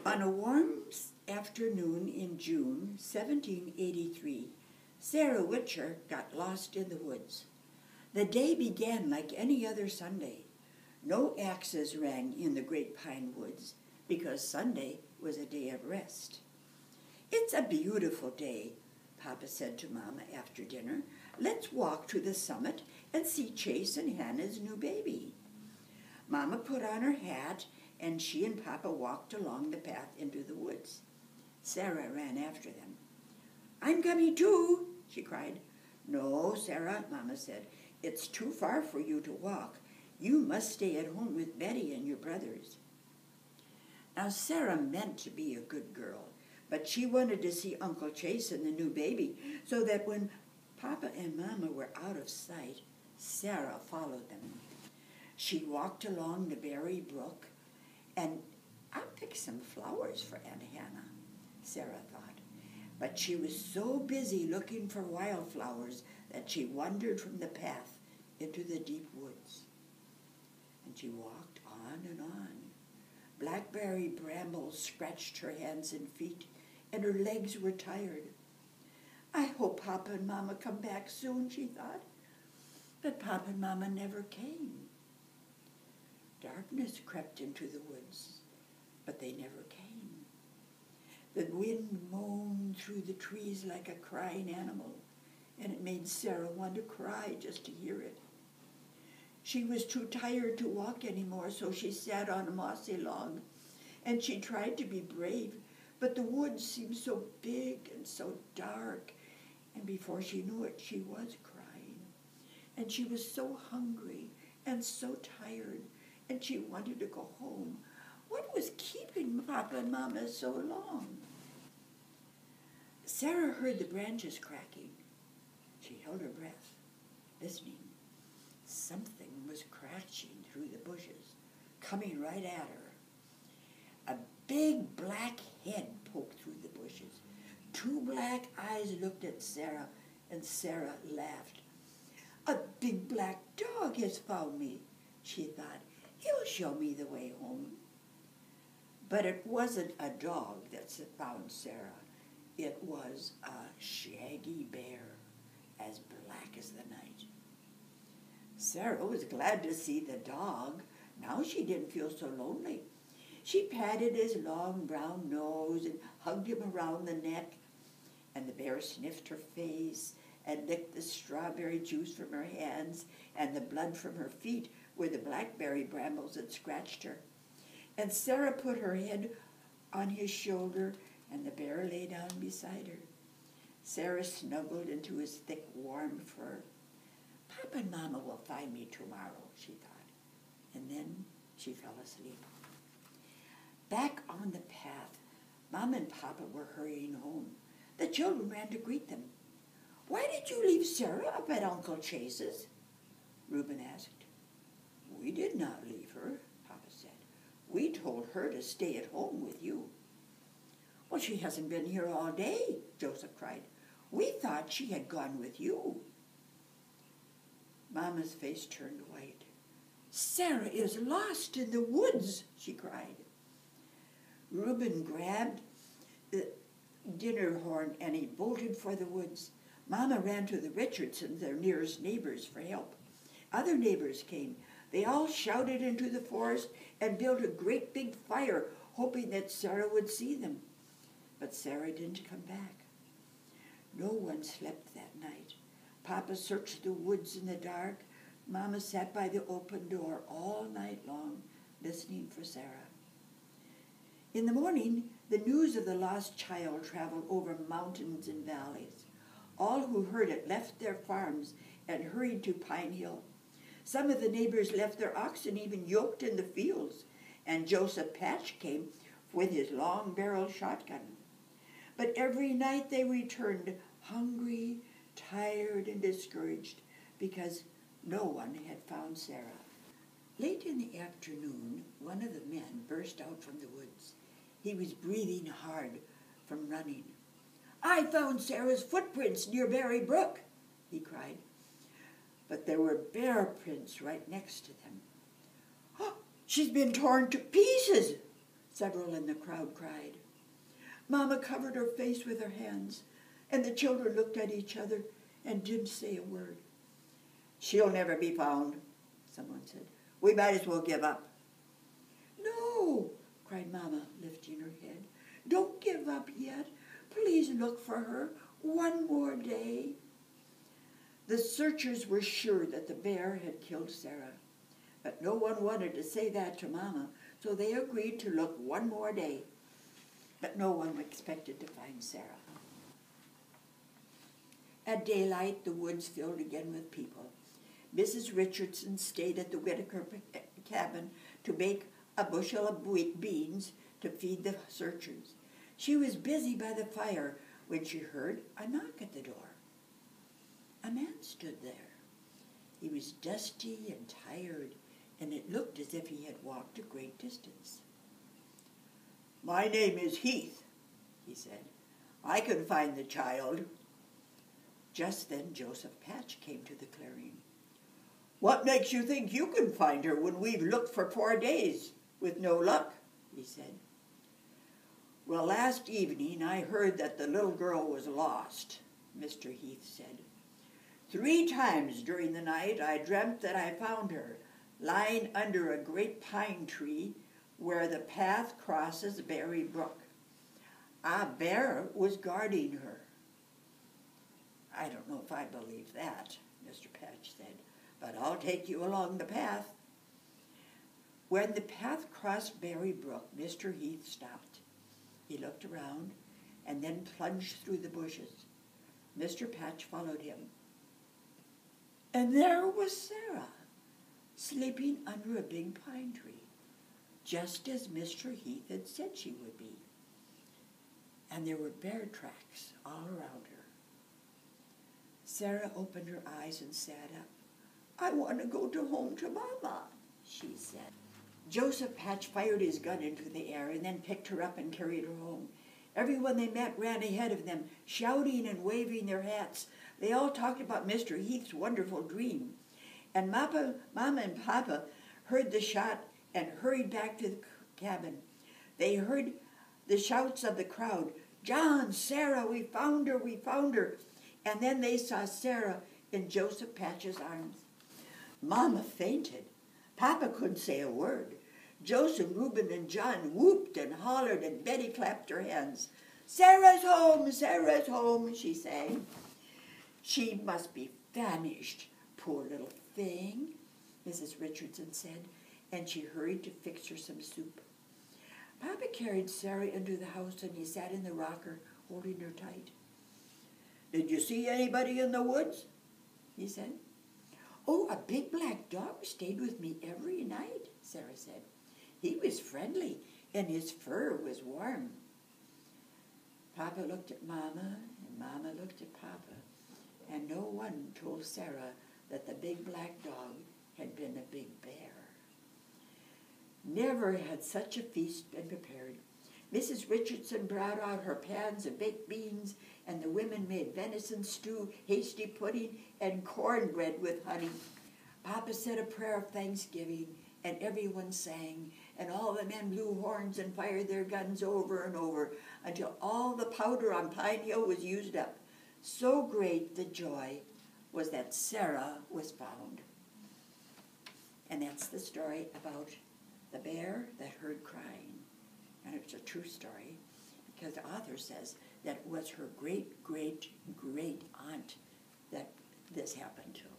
On a warm afternoon in June 1783, Sarah Witcher got lost in the woods. The day began like any other Sunday. No axes rang in the great pine woods because Sunday was a day of rest. "It's a beautiful day," Papa said to Mama after dinner. "Let's walk to the summit and see Chase and Hannah's new baby." Mama put on her hat, and she and Papa walked along the path into the woods. Sarah ran after them. "I'm coming too," she cried. "No, Sarah," Mama said. "It's too far for you to walk. You must stay at home with Betty and your brothers." Now Sarah meant to be a good girl, but she wanted to see Uncle Chase and the new baby, so that when Papa and Mama were out of sight, Sarah followed them. She walked along the berry brook, and "I'll pick some flowers for Aunt Hannah," Sarah thought. But she was so busy looking for wildflowers that she wandered from the path into the deep woods. And she walked on and on. Blackberry brambles scratched her hands and feet, and her legs were tired. "I hope Papa and Mama come back soon," she thought. But Papa and Mama never came. Darkness crept into the woods, but they never came. The wind moaned through the trees like a crying animal, and it made Sarah want to cry just to hear it. She was too tired to walk anymore, so she sat on a mossy log, and she tried to be brave, but the woods seemed so big and so dark, and before she knew it, she was crying. And she was so hungry and so tired, and she wanted to go home. What was keeping Papa and Mama so long? Sarah heard the branches cracking. She held her breath, listening. Something was crashing through the bushes, coming right at her. A big black head poked through the bushes. Two black eyes looked at Sarah, and Sarah laughed. "A big black dog has found me," she thought. "He'll show me the way home." But it wasn't a dog that found Sarah. It was a shaggy bear, as black as the night. Sarah was glad to see the dog. Now she didn't feel so lonely. She patted his long brown nose and hugged him around the neck, and the bear sniffed her face and licked the strawberry juice from her hands and the blood from her feet where the blackberry brambles had scratched her. And Sarah put her head on his shoulder, and the bear lay down beside her. Sarah snuggled into his thick, warm fur. "Papa and Mama will find me tomorrow," she thought. And then she fell asleep. Back on the path, Mama and Papa were hurrying home. The children ran to greet them. "Why did you leave Sarah up at Uncle Chase's?" Reuben asked. "We did not leave her," Papa said. "We told her to stay at home with you." "Well, she hasn't been here all day," Joseph cried. "We thought she had gone with you." Mama's face turned white. "Sarah is lost in the woods," she cried. Reuben grabbed the dinner horn and he bolted for the woods. Mama ran to the Richardsons, their nearest neighbors, for help. Other neighbors came. They all shouted into the forest and built a great big fire, hoping that Sarah would see them. But Sarah didn't come back. No one slept that night. Papa searched the woods in the dark. Mama sat by the open door all night long, listening for Sarah. In the morning, the news of the lost child traveled over mountains and valleys. All who heard it left their farms and hurried to Pine Hill. Some of the neighbors left their oxen even yoked in the fields, and Joseph Patch came with his long-barreled shotgun. But every night they returned hungry, tired, and discouraged because no one had found Sarah. Late in the afternoon, one of the men burst out from the woods. He was breathing hard from running. "I found Sarah's footprints near Berry Brook," he cried. But there were bear prints right next to them. "Oh, she's been torn to pieces," several in the crowd cried. Mama covered her face with her hands, and the children looked at each other and didn't say a word. She'll never be found, someone said. We might as well give up. No, cried Mama, lifting her head. Don't give up yet. Please look for her one more day. The searchers were sure that the bear had killed Sarah, but no one wanted to say that to Mama, so they agreed to look one more day. But no one expected to find Sarah. At daylight, the woods filled again with people. Mrs. Richardson stayed at the Whitaker cabin to bake a bushel of beans to feed the searchers. She was busy by the fire when she heard a knock at the door. A man stood there. He was dusty and tired, and it looked as if he had walked a great distance. My name is Heath, he said. I can find the child. Just then Joseph Patch came to the clearing. What makes you think you can find her when we've looked for 4 days with no luck? He said. Well, last evening I heard that the little girl was lost, Mr. Heath said. 3 times during the night I dreamt that I found her, lying under a great pine tree where the path crosses Berry Brook. A bear was guarding her. I don't know if I believe that, Mr. Patch said, but I'll take you along the path. When the path crossed Berry Brook, Mr. Heath stopped. He looked around and then plunged through the bushes. Mr. Patch followed him. And there was Sarah, sleeping under a big pine tree, just as Mr. Heath had said she would be. And there were bear tracks all around her. Sarah opened her eyes and sat up. I want to go home to Mama, she said. Joseph Patch fired his gun into the air and then picked her up and carried her home. Everyone they met ran ahead of them, shouting and waving their hats. They all talked about Mr. Heath's wonderful dream. And Mama and Papa heard the shot and hurried back to the cabin. They heard the shouts of the crowd. John, Sarah, we found her, we found her. And then they saw Sarah in Joseph Patch's arms. Mama fainted. Papa couldn't say a word. Joseph, Reuben, and John whooped and hollered, and Betty clapped her hands. Sarah's home, she sang. She must be famished, poor little thing, Mrs. Richardson said, and she hurried to fix her some soup. Papa carried Sarah into the house, and he sat in the rocker, holding her tight. Did you see anybody in the woods? He said. Oh, a big black dog stayed with me every night, Sarah said. He was friendly, and his fur was warm. Papa looked at Mama, and Mama looked at Papa, and no one told Sarah that the big black dog had been a big bear. Never had such a feast been prepared. Mrs. Richardson brought out her pans of baked beans, and the women made venison stew, hasty pudding, and cornbread with honey. Papa said a prayer of thanksgiving, and everyone sang, and all the men blew horns and fired their guns over and over until all the powder on Pine Hill was used up. So great the joy was that Sarah was found. And that's the story about the bear that heard crying. And it's a true story because the author says that it was her great-great-great aunt that this happened to.